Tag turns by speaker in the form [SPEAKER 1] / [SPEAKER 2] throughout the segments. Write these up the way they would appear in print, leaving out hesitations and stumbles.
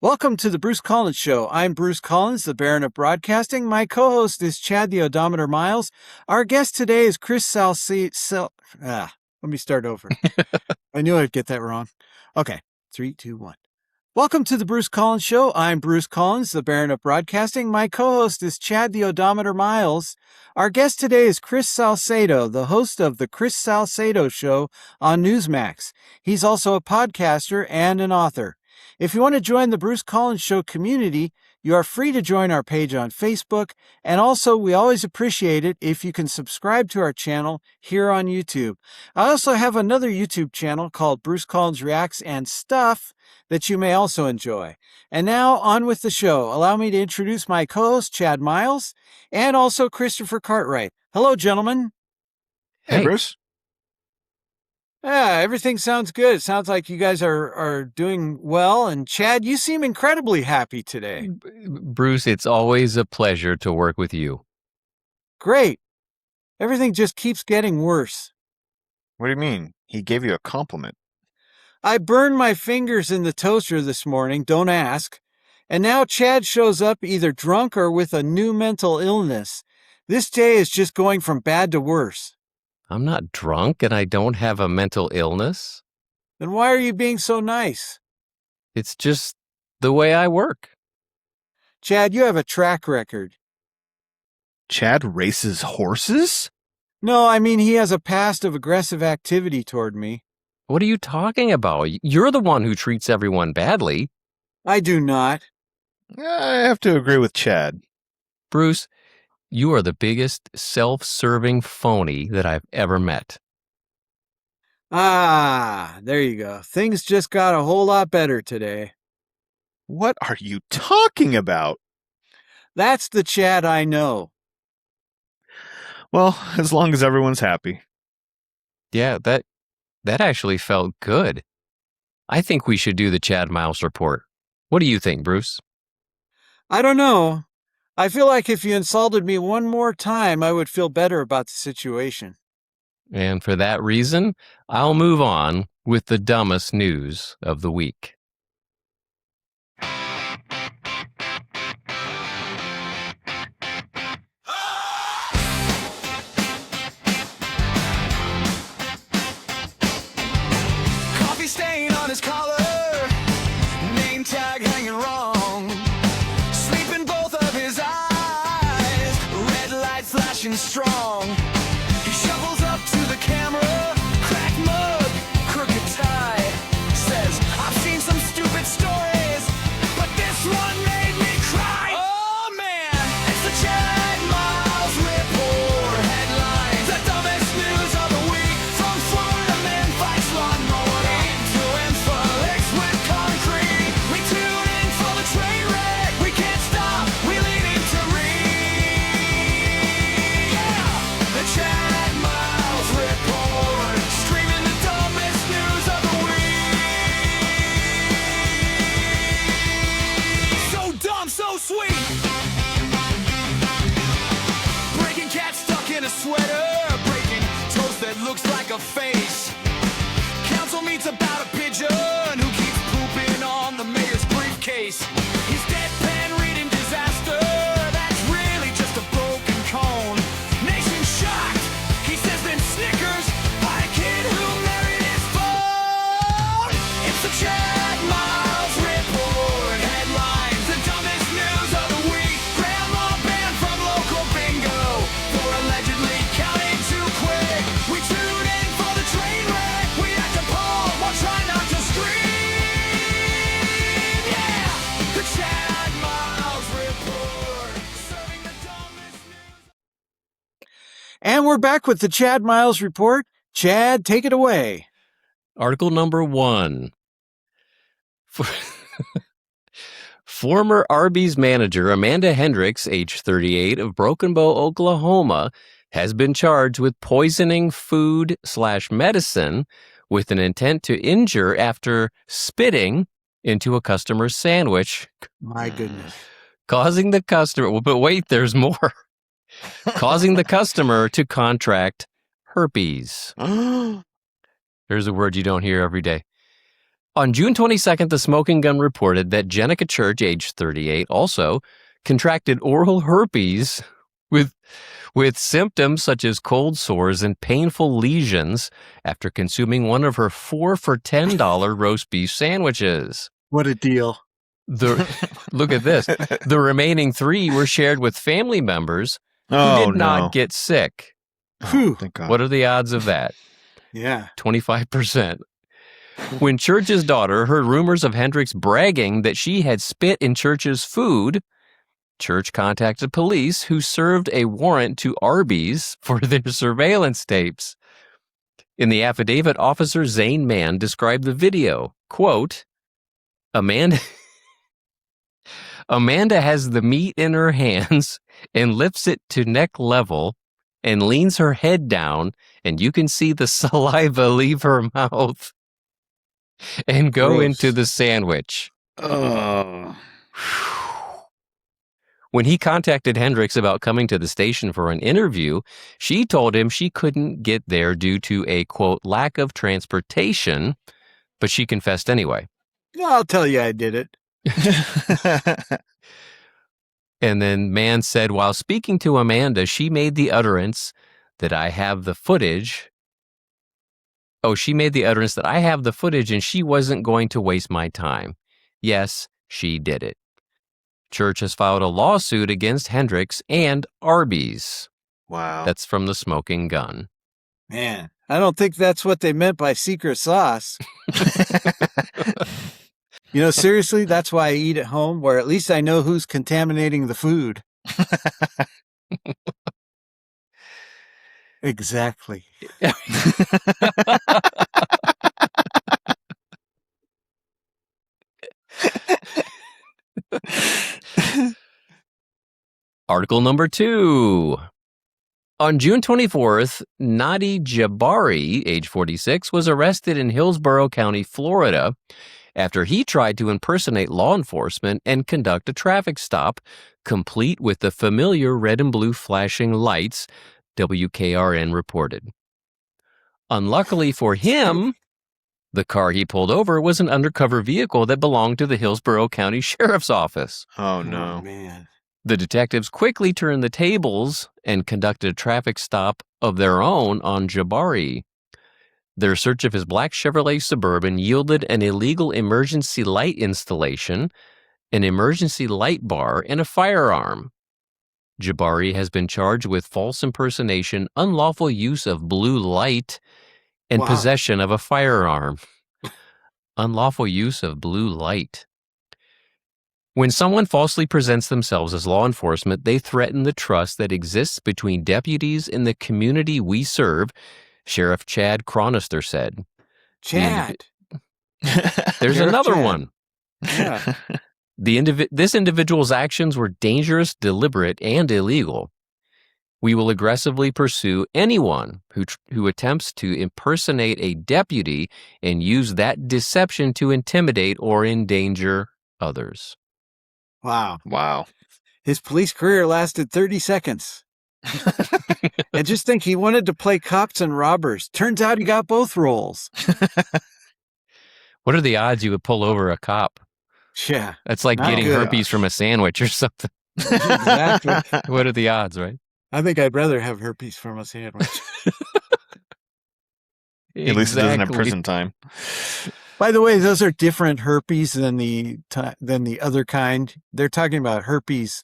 [SPEAKER 1] Welcome to the Bruce Collins Show. I'm Bruce Collins, the Baron of Broadcasting. My co-host is Chad the Odometer Miles. Our guest today is Chris Salcedo. Let me start over. I knew I'd get that wrong. Okay, 3, 2, 1. Welcome to the Bruce Collins Show. I'm Bruce Collins, the Baron of Broadcasting. My co-host is Chad the Odometer Miles. Our guest today is Chris Salcedo, the host of The Chris Salcedo Show on Newsmax. He's also a podcaster and an author. If you want to join the Bruce Collins Show community, you are free to join our page on Facebook, and also we always appreciate it if you can subscribe to our channel here on YouTube. I also have another YouTube channel called Bruce Collins Reacts and Stuff that you may also enjoy. And now on with the show. Allow me to introduce my co-host Chad Miles and also Christopher Cartwright. Hello, gentlemen.
[SPEAKER 2] Hey, Bruce.
[SPEAKER 1] Yeah, everything sounds good. It sounds like you guys are doing well. And Chad, you seem incredibly happy today.
[SPEAKER 2] Bruce, it's always a pleasure to work with you.
[SPEAKER 1] Great. Everything just keeps getting worse.
[SPEAKER 3] What do you mean? He gave you a compliment.
[SPEAKER 1] I burned my fingers in the toaster this morning, don't ask. And now Chad shows up either drunk or with a new mental illness. This day is just going from bad to worse.
[SPEAKER 2] I'm not drunk and I don't have a mental illness.
[SPEAKER 1] Then why are you being so nice?
[SPEAKER 2] It's just the way I work.
[SPEAKER 1] Chad, you have a track record.
[SPEAKER 3] Chad races horses?
[SPEAKER 1] No, I mean he has a past of aggressive activity toward me.
[SPEAKER 2] What are you talking about? You're the one who treats everyone badly.
[SPEAKER 1] I do not.
[SPEAKER 3] I have to agree with Chad.
[SPEAKER 2] Bruce, you are the biggest self-serving phony that I've ever met.
[SPEAKER 1] Ah, there you go. Things just got a whole lot better today.
[SPEAKER 3] What are you talking about?
[SPEAKER 1] That's the Chad I know.
[SPEAKER 3] Well, as long as everyone's happy.
[SPEAKER 2] Yeah, that actually felt good. I think we should do the Chad Miles report. What do you think, Bruce?
[SPEAKER 1] I don't know. I feel like if you insulted me one more time, I would feel better about the situation.
[SPEAKER 2] And for that reason, I'll move on with the dumbest news of the week.
[SPEAKER 4] Coffee stain on his collar, name tag hanging wrong. Sleep in both of his eyes, red light flashing strong. He shovels up to the camera, cracked mug, crooked tie. Says, I've seen some stupid stories, but this one made me cry. Oh man, it's the Chad Miles Report headlines. The dumbest news of the week. From Florida man fights lawnmower into inflicts with concrete. We tune in for the train wreck. We can't stop, we lean into read. Yeah, the Chad Miles Report. Streaming the dumbest news of the week. So dumb, so sweet. Breaking cat stuck in a sweater, breaking toast that looks like a face. Council meets about a pigeon who keeps pooping on the mayor's briefcase. He's deadpan reading disaster, that's really just a broken cone. Nation shocked, he says then snickers by a kid who married his phone. It's the Chad Miles Report headlines, the dumbest news of the week. Grandma banned from local bingo for allegedly counting too quick. We tune in for the train wreck. We act appalled while trying not to scream. Yeah, the Chad Miles Report, serving the dumbest news.
[SPEAKER 1] And we're back with the Chad Miles Report. Chad, take it away.
[SPEAKER 2] Article number 1. Former Arby's manager Amanda Hendricks, age 38, of Broken Bow, Oklahoma, has been charged with poisoning food/medicine with an intent to injure after spitting into a customer's sandwich,
[SPEAKER 1] My goodness.
[SPEAKER 2] causing the customer, well, but wait, there's more, causing the customer to contract herpes. There's a word you don't hear every day. On June 22nd, the Smoking Gun reported that Jenica Church, age 38, also contracted oral herpes with symptoms such as cold sores and painful lesions after consuming one of her 4 for $10 roast beef sandwiches.
[SPEAKER 1] What a deal.
[SPEAKER 2] Look at this. The remaining 3 were shared with family members who
[SPEAKER 3] Oh,
[SPEAKER 2] did not
[SPEAKER 3] no.
[SPEAKER 2] get sick.
[SPEAKER 1] Phew.
[SPEAKER 3] Thank God.
[SPEAKER 2] What are the odds of that?
[SPEAKER 1] Yeah.
[SPEAKER 2] 25%. When Church's daughter heard rumors of Hendricks bragging that she had spit in Church's food, Church contacted police, who served a warrant to Arby's for their surveillance tapes. In the affidavit, Officer Zane Mann described the video. Quote, Amanda has the meat in her hands and lifts it to neck level and leans her head down, and you can see the saliva leave her mouth and go
[SPEAKER 1] Gross.
[SPEAKER 2] into the sandwich.
[SPEAKER 3] Oh.
[SPEAKER 2] When he contacted Hendricks about coming to the station for an interview, she told him she couldn't get there due to a, quote, lack of transportation, but she confessed anyway.
[SPEAKER 1] I'll tell you I did it.
[SPEAKER 2] And then Mann said, while speaking to Amanda, she made the utterance that I have the footage. Oh, she made the utterance that I have the footage and she wasn't going to waste my time. Yes, she did it. Church has filed a lawsuit against Hendricks and Arby's.
[SPEAKER 3] Wow.
[SPEAKER 2] That's from the Smoking Gun.
[SPEAKER 1] Man, I don't think that's what they meant by secret sauce. Seriously, that's why I eat at home, where at least I know who's contaminating the food. Exactly.
[SPEAKER 2] Article number 2. On June 24th, Nadi Jabari, age 46, was arrested in Hillsborough County, Florida, after he tried to impersonate law enforcement and conduct a traffic stop, complete with the familiar red and blue flashing lights, WKRN reported. Unluckily for him, the car he pulled over was an undercover vehicle that belonged to the Hillsborough County Sheriff's Office.
[SPEAKER 3] Oh,
[SPEAKER 1] Oh,
[SPEAKER 3] no.
[SPEAKER 1] man.
[SPEAKER 2] The detectives quickly turned the tables and conducted a traffic stop of their own on Jabari. Their search of his black Chevrolet Suburban yielded an illegal emergency light installation, an emergency light bar, and a firearm. Jabari has been charged with false impersonation, unlawful use of blue light, and
[SPEAKER 1] Wow.
[SPEAKER 2] possession of a firearm. Unlawful use of blue light. When someone falsely presents themselves as law enforcement, they threaten the trust that exists between deputies and the community we serve, Sheriff Chad Cronister said.
[SPEAKER 1] Chad.
[SPEAKER 2] There's
[SPEAKER 1] Sheriff
[SPEAKER 2] another
[SPEAKER 1] Chad.
[SPEAKER 2] one.
[SPEAKER 1] Yeah.
[SPEAKER 2] This individual's actions were dangerous, deliberate, and illegal. We will aggressively pursue anyone who attempts to impersonate a deputy and use that deception to intimidate or endanger others.
[SPEAKER 1] Wow.
[SPEAKER 3] Wow.
[SPEAKER 1] His police career lasted 30 seconds. And just think, he wanted to play cops and robbers. Turns out he got both roles.
[SPEAKER 2] What are the odds you would pull over a cop?
[SPEAKER 1] Yeah.
[SPEAKER 2] That's like
[SPEAKER 1] Not
[SPEAKER 2] getting
[SPEAKER 1] good.
[SPEAKER 2] herpes from a sandwich or something.
[SPEAKER 1] Exactly.
[SPEAKER 2] What are the odds, right?
[SPEAKER 1] I think I'd rather have herpes from a sandwich.
[SPEAKER 3] At least it doesn't have
[SPEAKER 2] Exactly.
[SPEAKER 3] prison time.
[SPEAKER 1] By the way, those are different herpes than the other kind. They're talking about herpes,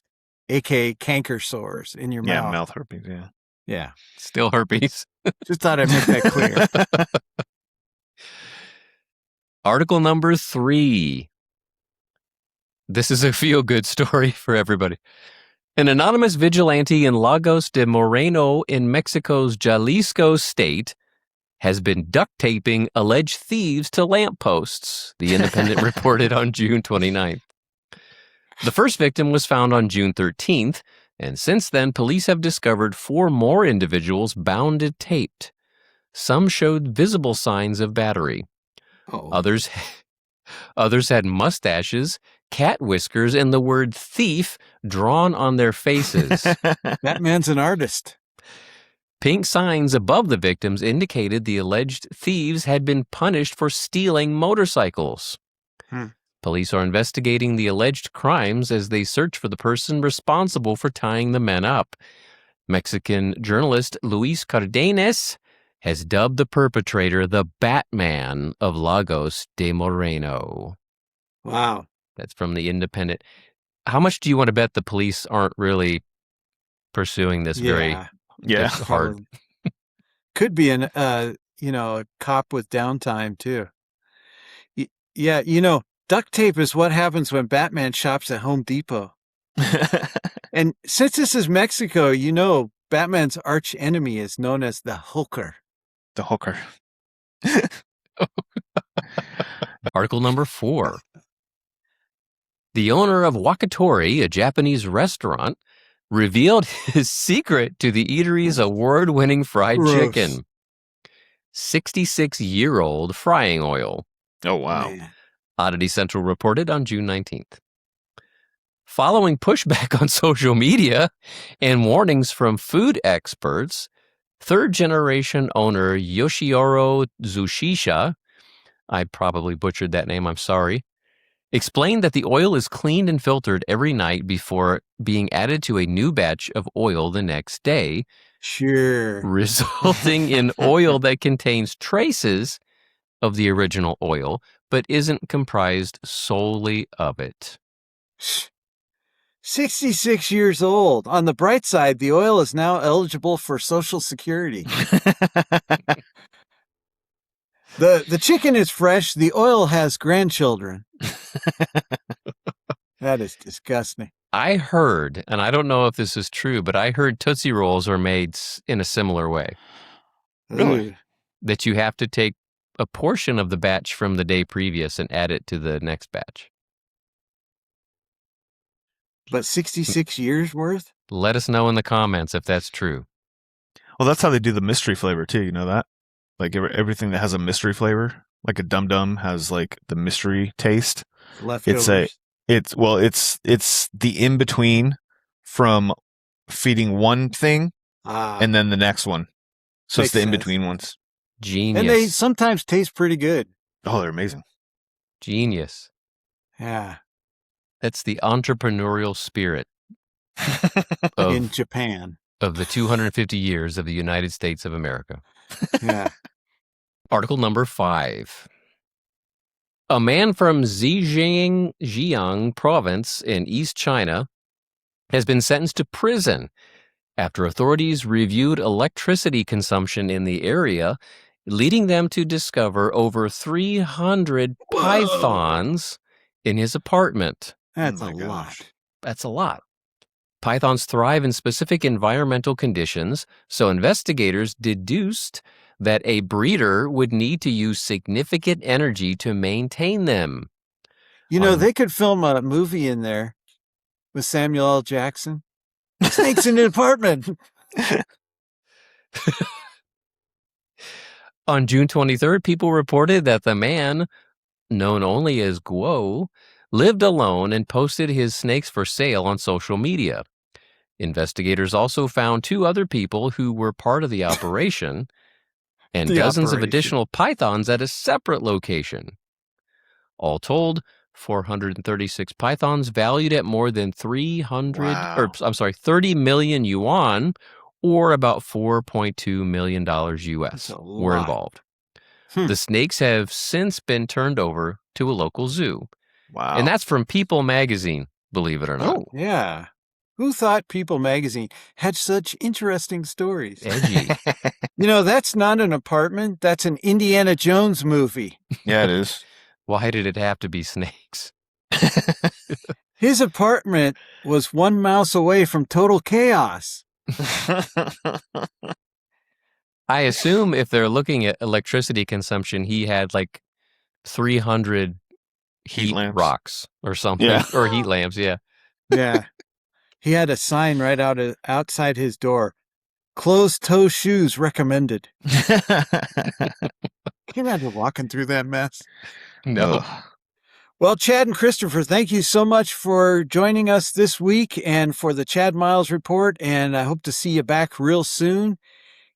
[SPEAKER 1] aka canker sores in your
[SPEAKER 3] Yeah,
[SPEAKER 1] mouth.
[SPEAKER 3] mouth herpes, yeah.
[SPEAKER 1] Yeah.
[SPEAKER 2] Still herpes.
[SPEAKER 1] Just thought I'd make that clear.
[SPEAKER 2] Article number 3. This is a feel-good story for everybody. An anonymous vigilante in Lagos de Moreno in Mexico's Jalisco state has been duct taping alleged thieves to lampposts, The Independent reported on June 29th. The first victim was found on June 13th, and since then, police have discovered 4 more individuals bound and taped. Some showed visible signs of battery.
[SPEAKER 1] Oh.
[SPEAKER 2] Others had mustaches, cat whiskers, and the word thief drawn on their faces.
[SPEAKER 1] That man's an artist.
[SPEAKER 2] Pink signs above the victims indicated the alleged thieves had been punished for stealing motorcycles. Police are investigating the alleged crimes as they search for the person responsible for tying the men up. Mexican journalist Luis Cardenas has dubbed the perpetrator the Batman of Lagos de Moreno.
[SPEAKER 1] Wow.
[SPEAKER 2] That's from The Independent. How much do you want to bet the police aren't really pursuing this very hard?
[SPEAKER 1] Could be a cop with downtime too. Duct tape is what happens when Batman shops at Home Depot. And since this is Mexico, Batman's arch enemy is known as the hooker.
[SPEAKER 3] The hooker.
[SPEAKER 2] Article number 4. The owner of Wakatori, a Japanese restaurant, revealed his secret to the eatery's award-winning fried chicken. 66-year-old frying oil.
[SPEAKER 3] Oh, wow.
[SPEAKER 1] Man.
[SPEAKER 2] Oddity Central reported on June 19th. Following pushback on social media and warnings from food experts, third-generation owner Yoshihiro Zushisha, I probably butchered that name, I'm sorry, explained that the oil is cleaned and filtered every night before being added to a new batch of oil the next day,
[SPEAKER 1] Sure.
[SPEAKER 2] resulting in oil that contains traces of the original oil, but isn't comprised solely of it.
[SPEAKER 1] 66 years old. On the bright side, the oil is now eligible for Social Security. The chicken is fresh. The oil has grandchildren. That is disgusting.
[SPEAKER 2] I heard, and I don't know if this is true, but I heard Tootsie Rolls are made in a similar way.
[SPEAKER 3] Really?
[SPEAKER 1] Ooh.
[SPEAKER 2] That you have to take a portion of the batch from the day previous and add it to the next batch.
[SPEAKER 1] But 66 years worth?
[SPEAKER 2] Let us know in the comments if that's true.
[SPEAKER 3] Well, that's how they do the mystery flavor too. You know that? Like everything that has a mystery flavor, like a Dum Dum has like the mystery taste.
[SPEAKER 1] Leftovers.
[SPEAKER 3] It's the in between from feeding one thing and then the next one. So it's the in between ones.
[SPEAKER 2] Genius.
[SPEAKER 1] And they sometimes taste pretty good.
[SPEAKER 3] Oh, they're amazing.
[SPEAKER 2] Genius.
[SPEAKER 1] Yeah.
[SPEAKER 2] That's the entrepreneurial spirit
[SPEAKER 1] In Japan.
[SPEAKER 2] of the 250 years of the United States of America.
[SPEAKER 1] Yeah.
[SPEAKER 2] Article number 5. A man from Zhejiang province in East China has been sentenced to prison after authorities reviewed electricity consumption in the area, leading them to discover over 300 pythons in his apartment.
[SPEAKER 1] That's
[SPEAKER 3] Oh
[SPEAKER 1] a
[SPEAKER 3] my gosh.
[SPEAKER 1] lot.
[SPEAKER 2] That's a lot. Pythons thrive in specific environmental conditions, so investigators deduced that a breeder would need to use significant energy to maintain them.
[SPEAKER 1] They could film a movie in there with Samuel L. Jackson. Snakes in an apartment.
[SPEAKER 2] On June 23rd, people reported that the man, known only as Guo, lived alone and posted his snakes for sale on social media. Investigators also found 2 other people who were part of the operation and dozens of additional pythons at a separate location. All told, 436 pythons valued at more than 30 million yuan, or about $4.2 million US, were involved. The snakes have since been turned over to a local zoo.
[SPEAKER 3] Wow.
[SPEAKER 2] And that's from People magazine, believe it or not.
[SPEAKER 1] Oh, yeah. Who thought People magazine had such interesting stories?
[SPEAKER 2] Edgy.
[SPEAKER 1] That's not an apartment. That's an Indiana Jones movie.
[SPEAKER 3] Yeah, it is.
[SPEAKER 2] Why did it have to be snakes?
[SPEAKER 1] His apartment was 1 mouse away from total chaos.
[SPEAKER 2] I assume if they're looking at electricity consumption, he had like 300 heat
[SPEAKER 3] lamps.
[SPEAKER 2] rocks or something,
[SPEAKER 3] Yeah.
[SPEAKER 2] or heat lamps, yeah.
[SPEAKER 1] Yeah. He had a sign right outside his door. Closed-toe shoes recommended. Can you imagine walking through that mess?
[SPEAKER 2] No.
[SPEAKER 3] Ugh.
[SPEAKER 1] Well, Chad and Christopher, thank you so much for joining us this week and for the Chad Miles Report, and I hope to see you back real soon.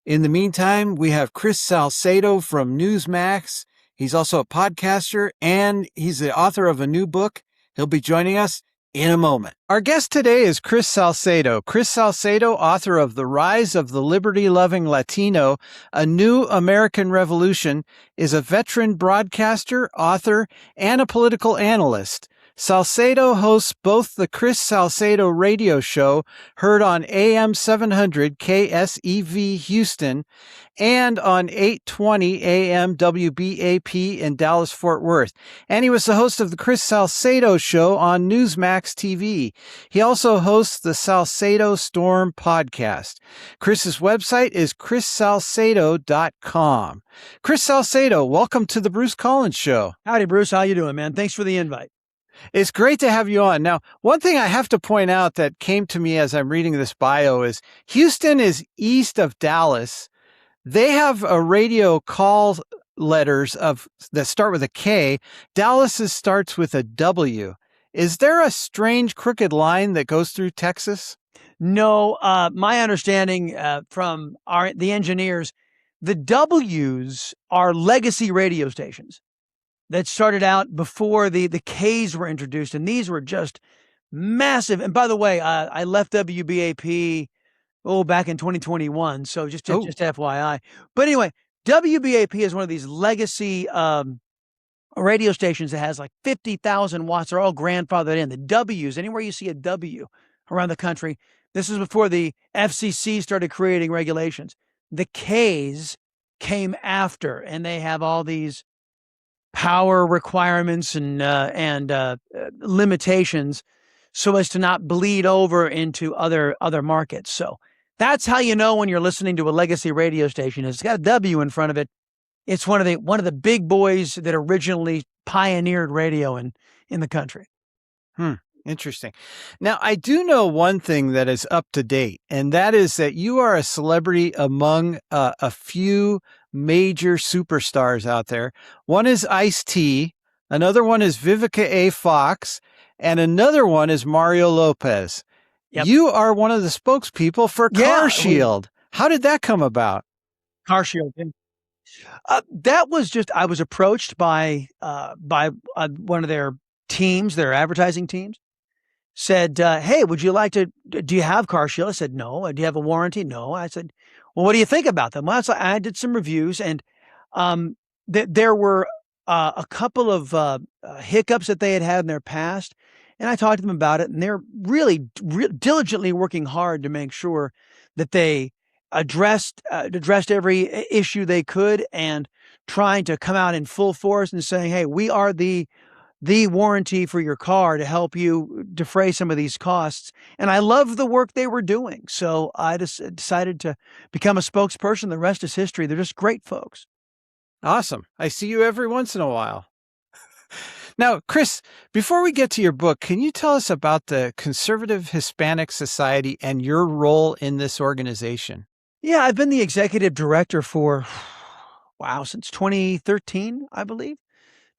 [SPEAKER 1] In the meantime, we have Chris Salcedo from Newsmax. He's also a podcaster, and he's the author of a new book. He'll be joining us in a moment. Our guest today is Chris Salcedo. Chris Salcedo, author of The Rise of the Liberty-Loving Latino, A New American Revolution, is a veteran broadcaster, author, and a political analyst. Salcedo hosts both the Chris Salcedo radio show, heard on AM 700 KSEV Houston, and on 820 AM WBAP in Dallas-Fort Worth. And he was the host of the Chris Salcedo Show on Newsmax TV. He also hosts the Salcedo Storm podcast. Chris's website is chrissalcedo.com. Chris Salcedo, welcome to the Bruce Collins Show.
[SPEAKER 5] Howdy, Bruce. How you doing, man? Thanks for the invite.
[SPEAKER 1] It's great to have you on. Now, one thing I have to point out that came to me as I'm reading this bio is Houston is east of Dallas. They have a radio call letters that start with a K. Dallas's starts with a W. Is there a strange crooked line that goes through Texas?
[SPEAKER 5] No, my understanding from the engineers, the W's are legacy radio stations that started out before the K's were introduced, and these were just massive. And by the way, I left WBAP back in 2021, so just FYI. But anyway, WBAP is one of these legacy radio stations that has like 50,000 watts. They're all grandfathered in. The W's, anywhere you see a W around the country, this is before the FCC started creating regulations. The K's came after, and they have all these power requirements and limitations so as to not bleed over into other markets. So that's how you know when you're listening to a legacy radio station. It's got a W in front of it. It's one of the big boys that originally pioneered radio in the country.
[SPEAKER 1] Interesting. Now, I do know one thing that is up to date, and that is that you are a celebrity among a few major superstars out there. One is Ice-T, another one is Vivica A. Fox, and another one is Mario Lopez.
[SPEAKER 5] Yep.
[SPEAKER 1] You are one of the spokespeople for Car Shield. How did that come about?
[SPEAKER 5] Car Shield. That was just, I was approached by one of their teams, their advertising teams, said, hey, would you like to, do you have Car Shield? I said, no. Do you have a warranty? No. I said, well, what do you think about them? Well, so I did some reviews, and there were a couple of hiccups that they had in their past, and I talked to them about it, and they're really diligently working hard to make sure that they addressed every issue they could, and trying to come out in full force and saying, hey, we are the warranty for your car to help you defray some of these costs. And I love the work they were doing. So I just decided to become a spokesperson. The rest is history. They're just great folks.
[SPEAKER 1] Awesome. I see you every once in a while. Now, Chris, before we get to your book, can you tell us about the Conservative Hispanic Society and your role in this organization?
[SPEAKER 5] Yeah, I've been the executive director for, since 2013, I believe.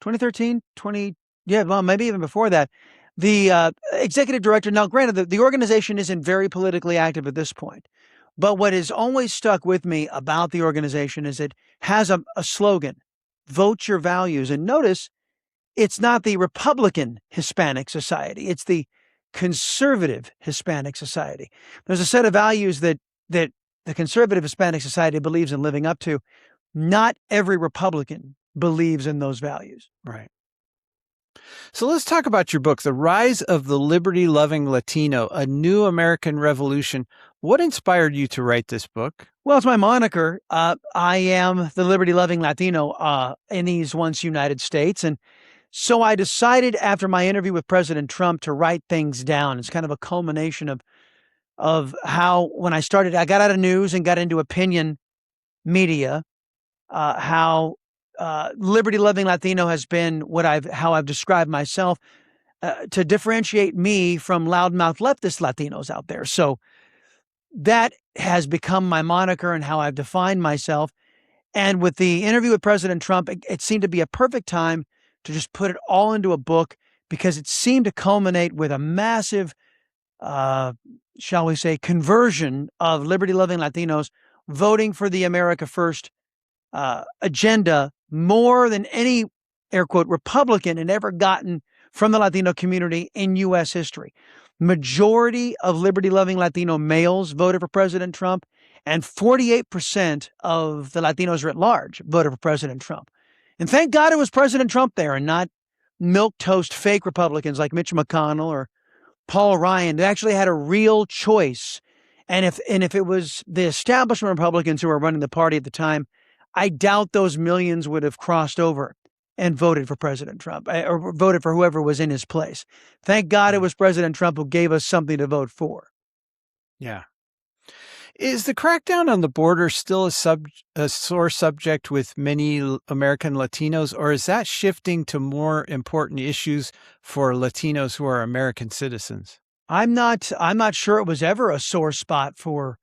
[SPEAKER 5] 2013, maybe even before that. The executive director, now granted, the organization isn't very politically active at this point, but what has always stuck with me about the organization is it has a slogan, vote your values. And notice, it's not the Republican Hispanic Society, it's the Conservative Hispanic Society. There's a set of values that the Conservative Hispanic Society believes in living up to. Not every Republican believes in those values.
[SPEAKER 1] Right. So let's talk about your book, The Rise of the Liberty-Loving Latino, A New American Revolution. What inspired you to write this book?
[SPEAKER 5] Well, it's my moniker. I am the Liberty-Loving Latino in these once United States. And so I decided after my interview with President Trump to write things down. It's kind of a culmination of how, when I got out of news and got into opinion media, how Liberty-Loving Latino has been how I've described myself to differentiate me from loudmouth leftist Latinos out there. So that has become my moniker and how I've defined myself. And with the interview with President Trump, it seemed to be a perfect time to just put it all into a book, because it seemed to culminate with a massive, shall we say, conversion of Liberty-Loving Latinos voting for the America First agenda more than any, air quote, Republican had ever gotten from the Latino community in U.S. history. Majority of liberty-loving Latino males voted for President Trump, and 48% of the Latinos writ large voted for President Trump. And thank God it was President Trump there and not milquetoast fake Republicans like Mitch McConnell or Paul Ryan. They actually had a real choice. And if it was the establishment Republicans who were running the party at the time, I doubt those millions would have crossed over and voted for President Trump or voted for whoever was in his place. Thank God it was President Trump who gave us something to vote for.
[SPEAKER 1] Yeah. Is the crackdown on the border still a sore subject with many American Latinos, or is that shifting to more important issues for Latinos who are American citizens?
[SPEAKER 5] I'm not sure it was ever a sore spot for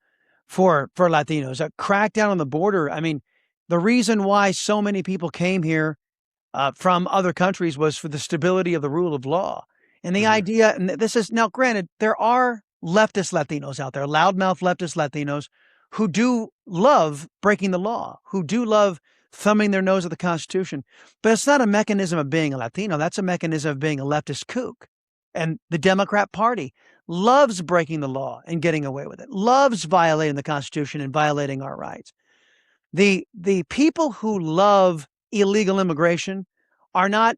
[SPEAKER 5] Latinos. A crackdown on the border. I mean, the reason why so many people came here from other countries was for the stability of the rule of law. And the idea, and this is now granted, there are leftist Latinos out there, loudmouth leftist Latinos who do love breaking the law, who do love thumbing their nose at the Constitution. But it's not a mechanism of being a Latino. That's a mechanism of being a leftist kook. And the Democrat Party loves breaking the law and getting away with it, loves violating the Constitution and violating our rights. The people who love illegal immigration are not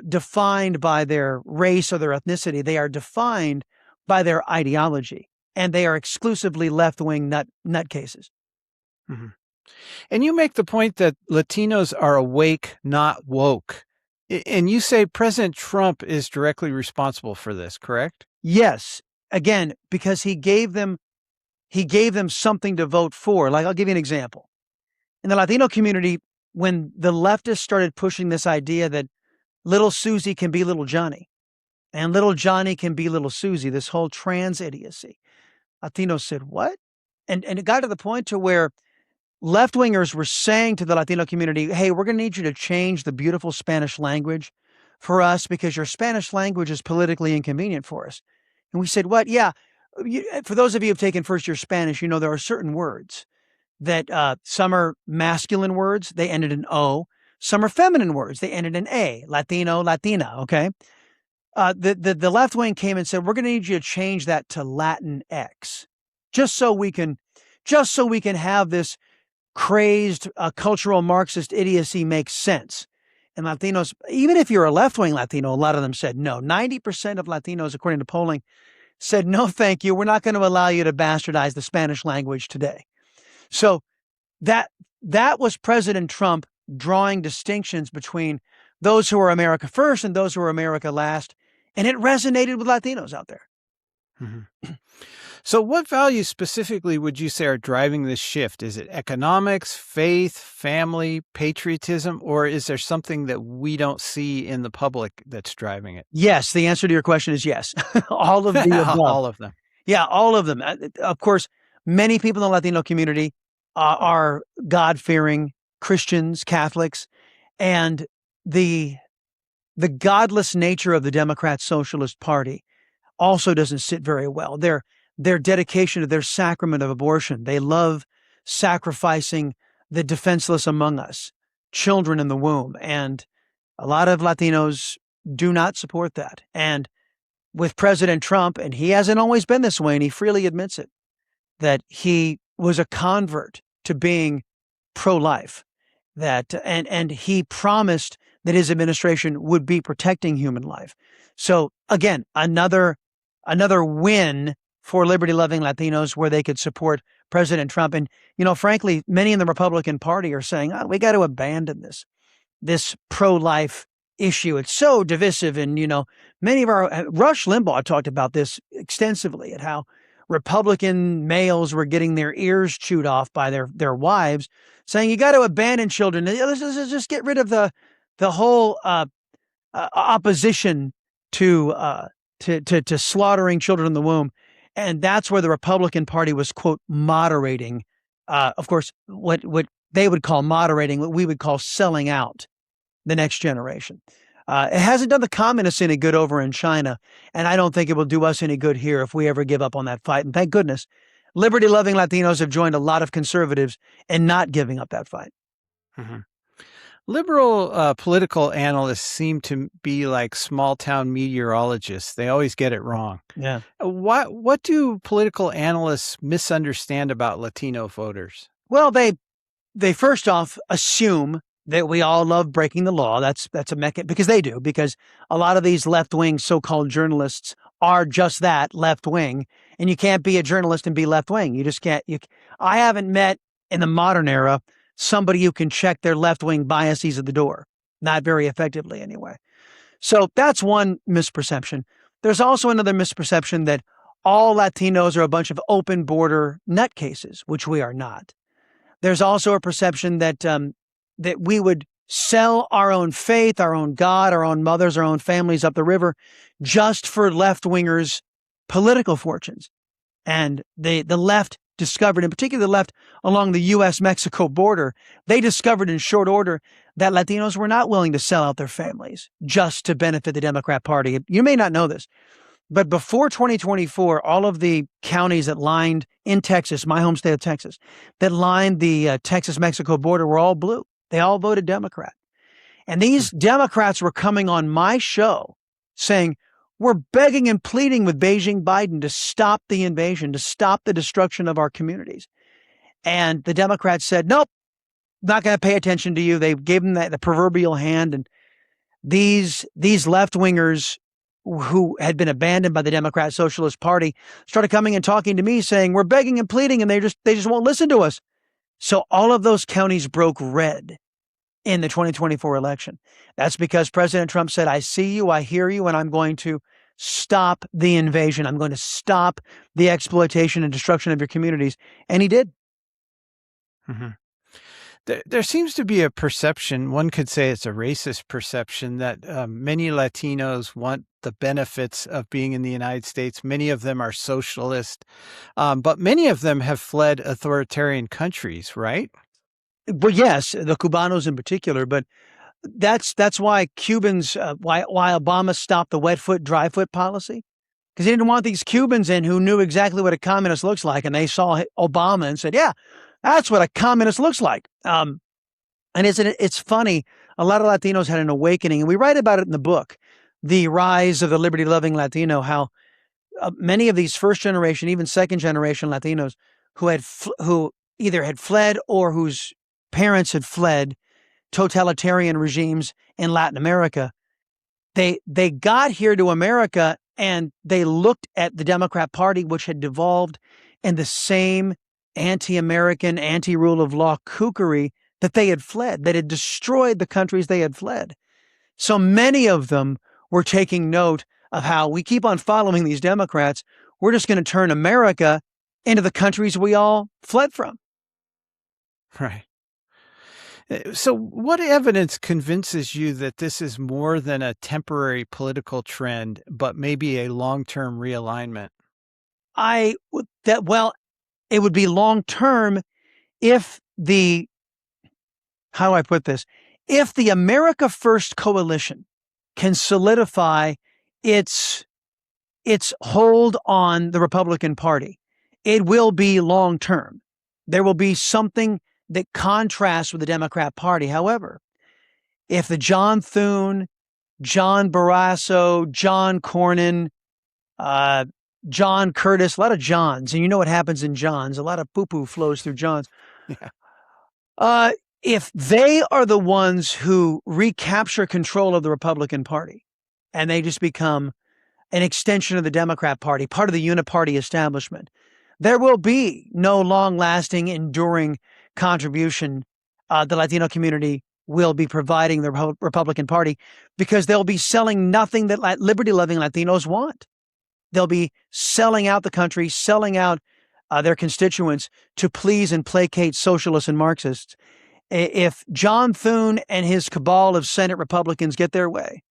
[SPEAKER 5] defined by their race or their ethnicity. They are defined by their ideology, and they are exclusively left-wing nutcases.
[SPEAKER 1] Mm-hmm. And you make the point that Latinos are awake, not woke. And you say President Trump is directly responsible for this, correct?
[SPEAKER 5] Yes. Again, because he gave them something to vote for. Like, I'll give you an example. In the Latino community, when the leftists started pushing this idea that little Susie can be little Johnny and little Johnny can be little Susie, this whole trans idiocy, Latinos said, what? And it got to the point to where left-wingers were saying to the Latino community, hey, we're going to need you to change the beautiful Spanish language for us because your Spanish language is politically inconvenient for us. And we said, what? Yeah. For those of you who have taken first-year Spanish, you know there are certain words that some are masculine words, they ended in O. Some are feminine words, they ended in A, Latino, Latina, okay? The left wing came and said, we're going to need you to change that to Latin X, just so we can have this crazed cultural Marxist idiocy make sense. And Latinos, even if you're a left-wing Latino, a lot of them said no. 90% of Latinos, according to polling, said, no, thank you. We're not going to allow you to bastardize the Spanish language today. So that was President Trump drawing distinctions between those who are America first and those who are America last. And it resonated with Latinos out there.
[SPEAKER 1] Mm-hmm. So what values specifically would you say are driving this shift? Is it economics, faith, family, patriotism, or is there something that we don't see in the public that's driving it?
[SPEAKER 5] Yes. The answer to your question is yes. All of the above.
[SPEAKER 1] All of them.
[SPEAKER 5] Yeah, all of them. Of course, many people in the Latino community are God-fearing Christians, Catholics, and the godless nature of the Democrat Socialist Party also doesn't sit very well. Their dedication to their sacrament of abortion. They love sacrificing the defenseless among us, children in the womb. And a lot of Latinos do not support that. And with President Trump, and he hasn't always been this way, and he freely admits it, that he was a convert to being pro-life, and he promised that his administration would be protecting human life. So again, another win for liberty-loving Latinos where they could support President Trump. And, frankly, many in the Republican Party are saying, we got to abandon this pro-life issue. It's so divisive. And, many of Rush Limbaugh talked about this extensively, at how Republican males were getting their ears chewed off by their wives, saying, you got to abandon children. Let's just get rid of the whole opposition to slaughtering children in the womb. And that's where the Republican Party was, quote, moderating. Of course, what they would call moderating, what we would call selling out the next generation. It hasn't done the communists any good over in China, and I don't think it will do us any good here if we ever give up on that fight. And thank goodness liberty-loving Latinos have joined a lot of conservatives in not giving up that fight.
[SPEAKER 1] Mm-hmm. Liberal political analysts seem to be like small-town meteorologists. They always get it wrong.
[SPEAKER 5] Yeah.
[SPEAKER 1] What do political analysts misunderstand about Latino voters?
[SPEAKER 5] Well, they first off assume that we all love breaking the law. That's a mechanism, because they do, because a lot of these left-wing so-called journalists are just that, left-wing, and you can't be a journalist and be left-wing. You just can't. I haven't met in the modern era somebody who can check their left-wing biases at the door. Not very effectively, anyway. So that's one misperception. There's also another misperception that all Latinos are a bunch of open border nutcases, which we are not. There's also a perception that that we would sell our own faith, our own God, our own mothers, our own families up the river just for left-wingers' political fortunes. And the left discovered, in particular the left along the U.S.-Mexico border, they discovered in short order that Latinos were not willing to sell out their families just to benefit the Democrat Party. You may not know this, but before 2024, all of the counties that lined in Texas, my home state of Texas, that lined the Texas-Mexico border were all blue. They all voted Democrat. And these Democrats were coming on my show saying, we're begging and pleading with Beijing Biden to stop the invasion, to stop the destruction of our communities. And the Democrats said, nope, not going to pay attention to you. They gave them the proverbial hand. And these left-wingers who had been abandoned by the Democrat Socialist Party started coming and talking to me saying, we're begging and pleading, and they just won't listen to us. So all of those counties broke red in the 2024 election. That's because President Trump said, I see you, I hear you, and I'm going to stop the invasion. I'm going to stop the exploitation and destruction of your communities. And he did.
[SPEAKER 1] Mm-hmm. There seems to be a perception, one could say it's a racist perception, that many Latinos want the benefits of being in the United States. Many of them are socialist, but many of them have fled authoritarian countries, right?
[SPEAKER 5] Well, yes, the Cubanos in particular, but that's why Cubans, why Obama stopped the wet foot, dry foot policy, because he didn't want these Cubans in who knew exactly what a communist looks like, and they saw Obama and said, yeah, that's what a communist looks like. And it's funny, a lot of Latinos had an awakening, and we write about it in the book, The Rise of the Liberty-Loving Latino, how many of these first-generation, even second-generation Latinos who either had fled or whose parents had fled totalitarian regimes in Latin America, they got here to America and they looked at the Democrat Party, which had devolved in the same anti-American, anti-rule of law kookery that they had fled, that had destroyed the countries they had fled. So many of them were taking note of how we keep on following these Democrats. We're just going to turn America into the countries we all fled from.
[SPEAKER 1] Right. So what evidence convinces you that this is more than a temporary political trend, but maybe a long-term realignment?
[SPEAKER 5] It would be long-term if how do I put this? If the America First coalition can solidify its hold on the Republican Party, it will be long-term. There will be something that contrasts with the Democrat Party. However, if the John Thune, John Barrasso, John Cornyn, John Curtis, a lot of Johns, and you know what happens in Johns, a lot of poo-poo flows through Johns. Yeah. If they are the ones who recapture control of the Republican Party and they just become an extension of the Democrat Party, part of the uniparty establishment, there will be no long-lasting, enduring contribution the Latino community will be providing the Republican Party, because they'll be selling nothing that liberty-loving Latinos want. They'll be selling out the country, selling out their constituents to please and placate socialists and Marxists. If John Thune and his cabal of Senate Republicans get their way,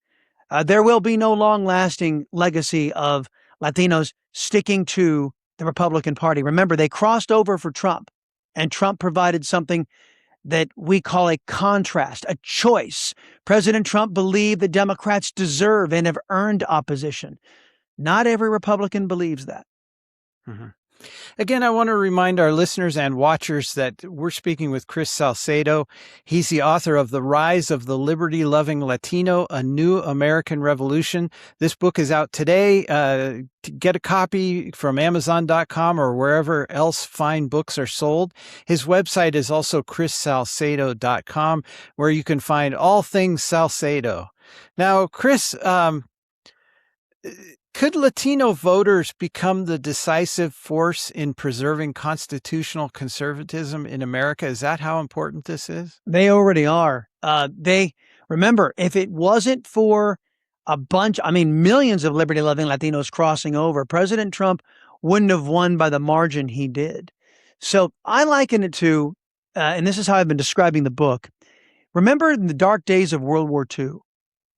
[SPEAKER 5] there will be no long-lasting legacy of Latinos sticking to the Republican Party. Remember, they crossed over for Trump, and Trump provided something that we call a contrast, a choice. President Trump believed that Democrats deserve and have earned opposition. Not every Republican believes that.
[SPEAKER 1] Mm-hmm. Again, I want to remind our listeners and watchers that we're speaking with Chris Salcedo. He's the author of The Rise of the Liberty-Loving Latino, A New American Revolution. This book is out today. To get a copy from Amazon.com or wherever else fine books are sold. His website is also chrissalcedo.com, where you can find all things Salcedo. Now, Chris, could Latino voters become the decisive force in preserving constitutional conservatism in America? Is that how important this is?
[SPEAKER 5] They already are. Remember, if it wasn't for millions of liberty-loving Latinos crossing over, President Trump wouldn't have won by the margin he did. So I liken it to, and this is how I've been describing the book. Remember in the dark days of World War II,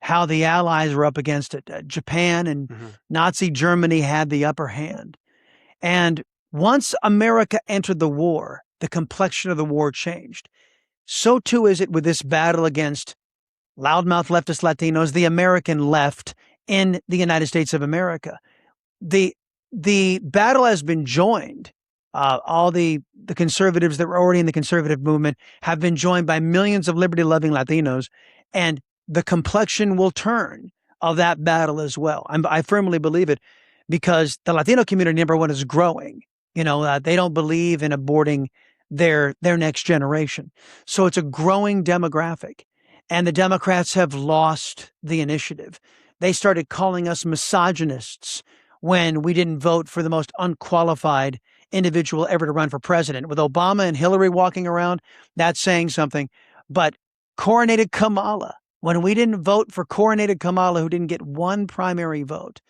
[SPEAKER 5] how the Allies were up against it. Japan and Nazi Germany had the upper hand. And once America entered the war, the complexion of the war changed. So too is it with this battle against loudmouth leftist Latinos, the American left in the United States of America. The battle has been joined. All the conservatives that were already in the conservative movement have been joined by millions of liberty-loving Latinos, and the complexion will turn of that battle as well. I firmly believe it, because the Latino community, number one, is growing. They don't believe in aborting their next generation. So it's a growing demographic. And the Democrats have lost the initiative. They started calling us misogynists when we didn't vote for the most unqualified individual ever to run for president. With Obama and Hillary walking around, that's saying something. But coronated Kamala, when we didn't vote for coronated Kamala, who didn't get one primary vote,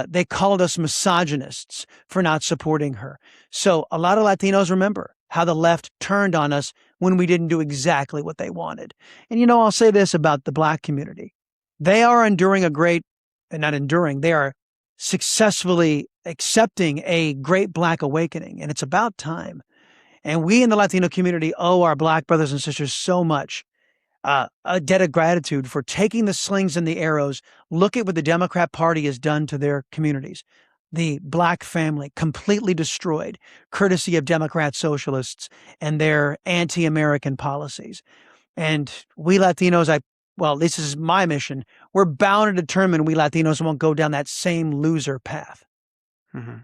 [SPEAKER 5] they called us misogynists for not supporting her. So a lot of Latinos remember how the left turned on us when we didn't do exactly what they wanted. And, I'll say this about the Black community. They are they are successfully accepting a great Black awakening, and it's about time. And we in the Latino community owe our Black brothers and sisters so much. A debt of gratitude for taking the slings and the arrows. Look at what the Democrat Party has done to their communities. The Black family completely destroyed, courtesy of Democrat socialists and their anti-American policies. And we Latinos, this is my mission. We're bound and determined we Latinos won't go down that same loser path.
[SPEAKER 1] Mm-hmm.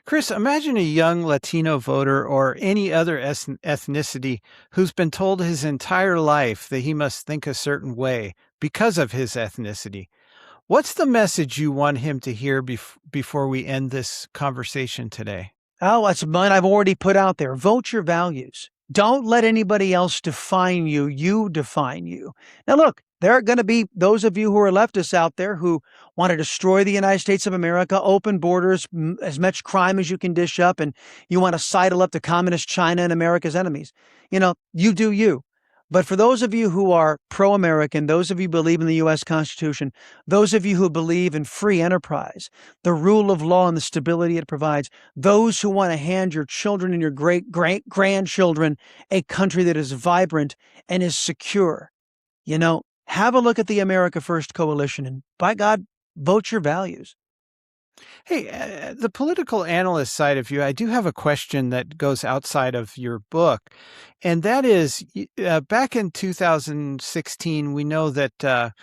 [SPEAKER 1] Chris, imagine a young Latino voter or any other ethnicity who's been told his entire life that he must think a certain way because of his ethnicity. What's the message you want him to hear before we end this conversation today?
[SPEAKER 5] Oh, that's mine I've already put out there. Vote your values. Don't let anybody else define you. You define you. Now, look, there are going to be those of you who are leftists out there who want to destroy the United States of America, open borders, as much crime as you can dish up, and you want to sidle up to communist China and America's enemies. You do you. But for those of you who are pro-American, those of you who believe in the U.S. Constitution, those of you who believe in free enterprise, the rule of law and the stability it provides, those who want to hand your children and your great-grandchildren a country that is vibrant and is secure, have a look at the America First Coalition and, by God, vote your values.
[SPEAKER 1] Hey, the political analyst side of you, I do have a question that goes outside of your book. And that is, back in 2016, we know that Barack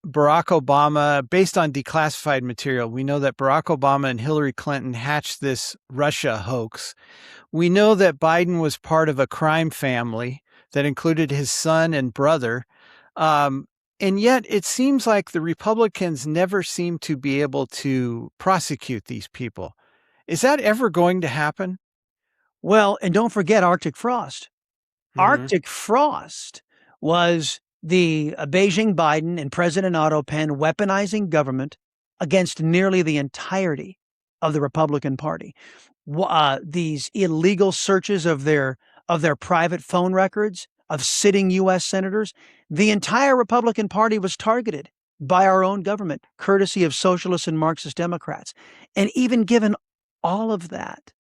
[SPEAKER 1] Obama, based on declassified material, we know that Barack Obama and Hillary Clinton hatched this Russia hoax. We know that Biden was part of a crime family that included his son and brother. And yet it seems like the Republicans never seem to be able to prosecute these people. Is that ever going to happen?
[SPEAKER 5] Well, and don't forget Arctic Frost. Mm-hmm. Arctic Frost was the Beijing Biden and President Otto Penn weaponizing government against nearly the entirety of the Republican Party. These illegal searches of their private phone records of sitting U.S. senators, the entire Republican Party was targeted by our own government, courtesy of socialist and Marxist Democrats. And even given all of that,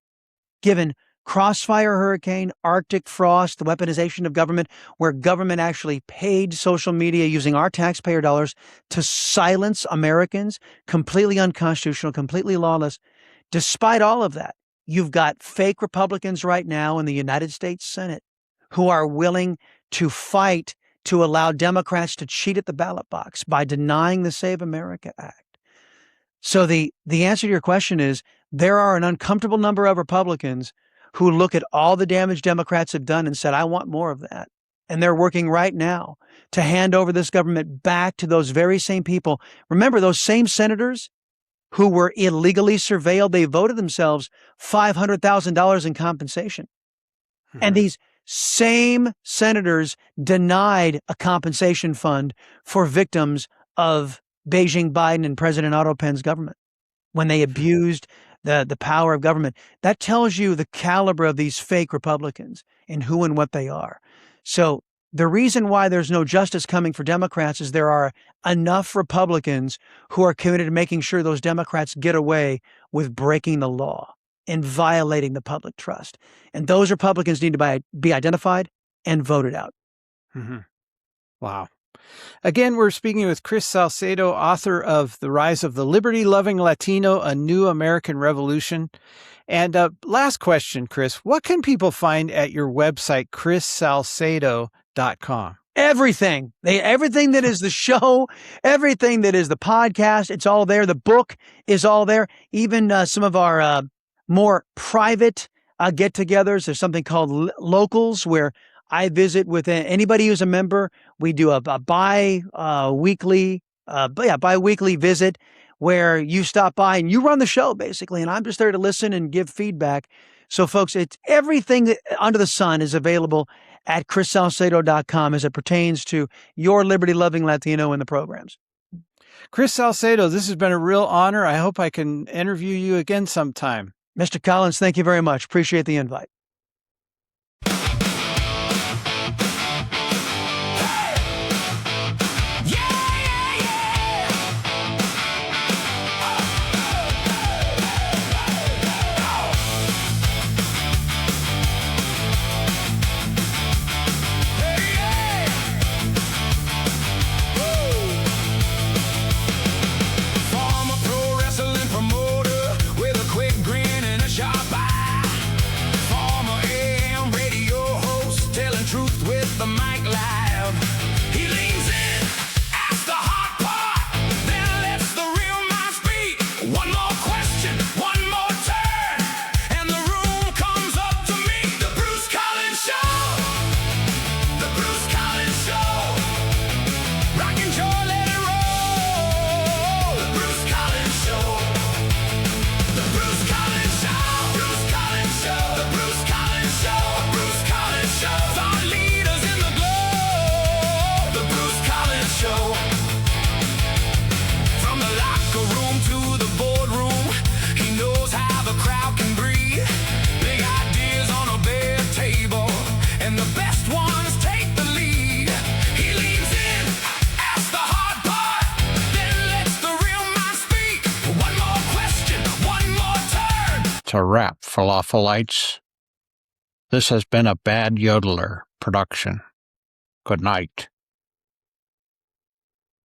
[SPEAKER 5] given Crossfire Hurricane, Arctic Frost, the weaponization of government, where government actually paid social media using our taxpayer dollars to silence Americans, completely unconstitutional, completely lawless. Despite all of that, you've got fake Republicans right now in the United States Senate who are willing to fight to allow Democrats to cheat at the ballot box by denying the Save America Act. So the answer to your question is there are an uncomfortable number of Republicans who look at all the damage Democrats have done and said, I want more of that. And they're working right now to hand over this government back to those very same people. Remember, those same senators who were illegally surveilled, they voted themselves $500,000 in compensation. And these same senators denied a compensation fund for victims of Beijing Biden and President Otto Penn's government when they abused the power of government. That tells you the caliber of these fake Republicans and who and what they are. So the reason why there's no justice coming for Democrats is there are enough Republicans who are committed to making sure those Democrats get away with breaking the law and violating the public trust. And those Republicans need to be identified and voted out.
[SPEAKER 1] Wow. Again, we're speaking with Chris Salcedo, author of The Rise of the Liberty-Loving Latino, A New American Revolution. And last question, Chris, what can people find at your website, chrissalcedo.com?
[SPEAKER 5] Everything. Everything that is the show, everything that is the podcast, it's all there. The book is all there. Even some of our more private get-togethers. There's something called Locals, where I visit with anybody who's a member. We do a bi-weekly visit where you stop by and you run the show, basically, and I'm just there to listen and give feedback. So, folks, it's everything that under the sun is available at chrissalcedo.com as it pertains to your liberty-loving Latino in the programs.
[SPEAKER 1] Chris Salcedo, this has been a real honor. I hope I can interview you again sometime.
[SPEAKER 5] Mr. Collins, thank you very much. Appreciate the invite.
[SPEAKER 6] It's a wrap, falafelites. This has been a Bad Yodeler production. Good night.